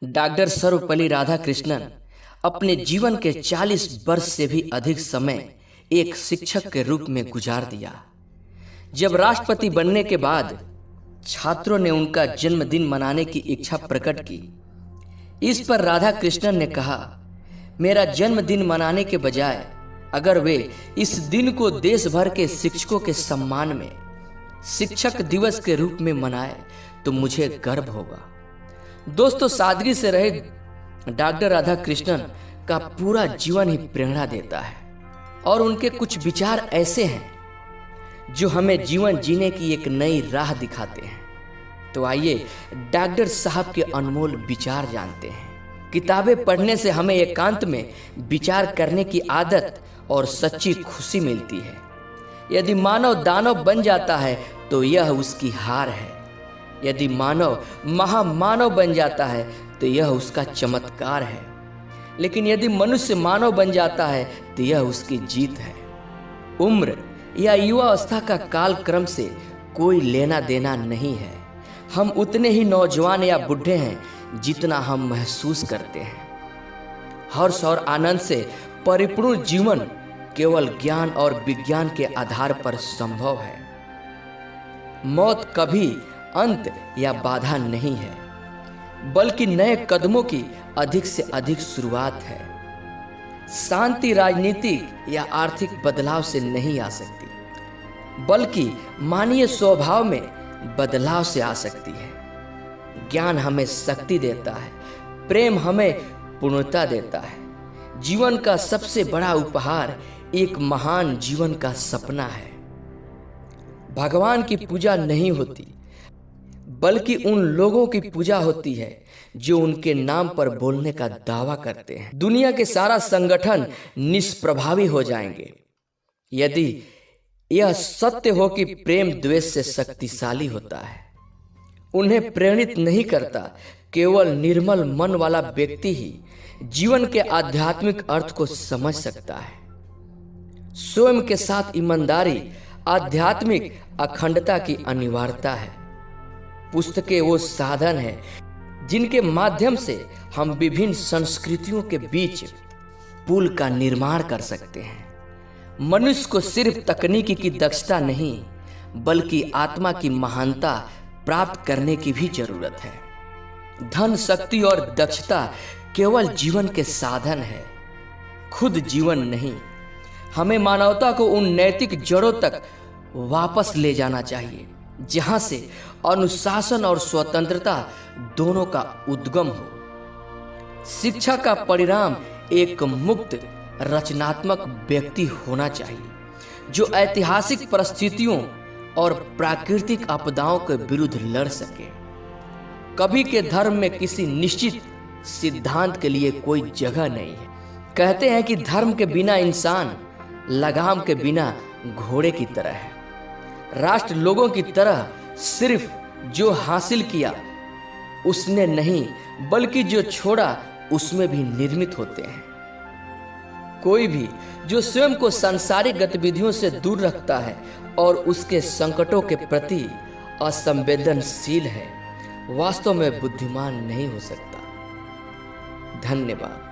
Doctor Sarvepalli Radhakrishnan अपने जीवन के 40 वर्ष से भी अधिक समय एक शिक्षक के रूप में गुजार दिया। जब राष्ट्रपति बनने के बाद छात्रों ने उनका जन्मदिन मनाने की इच्छा प्रकट की, इस पर राधाकृष्णन ने कहा, मेरा जन्मदिन मनाने के बजाय अगर वे इस दिन को देश भर के शिक्षकों के सम्मान में शिक्षक दिवस के रूप में मनाए तो मुझे गर्व होगा। दोस्तों, सादगी से रहे डॉक्टर राधाकृष्णन का पूरा जीवन ही प्रेरणा देता है और उनके कुछ विचार ऐसे हैं जो हमें जीवन जीने की एक नई राह दिखाते हैं। तो आइए डॉक्टर साहब के अनमोल विचार जानते हैं। किताबें पढ़ने से हमें एकांत में विचार करने की आदत और सच्ची खुशी मिलती है। यदि मानव दानव बन जाता है तो यह उसकी हार है। यदि मानव महामानव बन जाता है तो यह उसका चमत्कार है। लेकिन यदि मनुष्य मानव बन जाता है तो यह उसकी जीत है। उम्र या युवावस्था का कालक्रम से कोई लेना देना नहीं है। हम उतने ही नौजवान या बुढ़े हैं जितना हम महसूस करते हैं। हर्ष और आनंद से परिपूर्ण जीवन केवल ज्ञान और विज्ञान के आधार पर संभव है। मौत कभी अंत या बाधा नहीं है, बल्कि नए कदमों की अधिक से अधिक शुरुआत है। शांति राजनीतिक या आर्थिक बदलाव से नहीं आ सकती, बल्कि मानवीय स्वभाव में बदलाव से आ सकती है। ज्ञान हमें शक्ति देता है, प्रेम हमें पूर्णता देता है। जीवन का सबसे बड़ा उपहार एक महान जीवन का सपना है। भगवान की पूजा नहीं होती, बल्कि उन लोगों की पूजा होती है जो उनके नाम पर बोलने का दावा करते हैं। दुनिया के सारा संगठन निष्प्रभावी हो जाएंगे यदि यह सत्य हो कि प्रेम द्वेष से शक्तिशाली होता है। उन्हें प्रेरित नहीं करता, केवल निर्मल मन वाला व्यक्ति ही जीवन के आध्यात्मिक अर्थ को समझ सकता है। स्वयं के साथ ईमानदारी आध्यात्मिक अखंडता की अनिवार्यता है। पुस्तकें वो साधन है जिनके माध्यम से हम विभिन्न संस्कृतियों के बीच पुल का निर्माण कर सकते हैं। मनुष्य को सिर्फ तकनीकी की दक्षता नहीं, बल्कि आत्मा की महानता प्राप्त करने की भी जरूरत है। धन, शक्ति और दक्षता केवल जीवन के साधन है, खुद जीवन नहीं। हमें मानवता को उन नैतिक जड़ों तक वापस ले जाना चाहिए जहां से अनुशासन और स्वतंत्रता दोनों का उद्गम हो। शिक्षा का परिणाम एक मुक्त रचनात्मक व्यक्ति होना चाहिए जो ऐतिहासिक परिस्थितियों और प्राकृतिक आपदाओं के विरुद्ध लड़ सके। कभी के धर्म में किसी निश्चित सिद्धांत के लिए कोई जगह नहीं है। कहते हैं कि धर्म के बिना इंसान लगाम के बिना घोड़े की तरह है। राष्ट्र लोगों की तरह सिर्फ जो हासिल किया उसने नहीं, बल्कि जो छोड़ा उसमें भी निर्मित होते हैं। कोई भी जो स्वयं को सांसारिक गतिविधियों से दूर रखता है और उसके संकटों के प्रति असंवेदनशील है, वास्तव में बुद्धिमान नहीं हो सकता। धन्यवाद।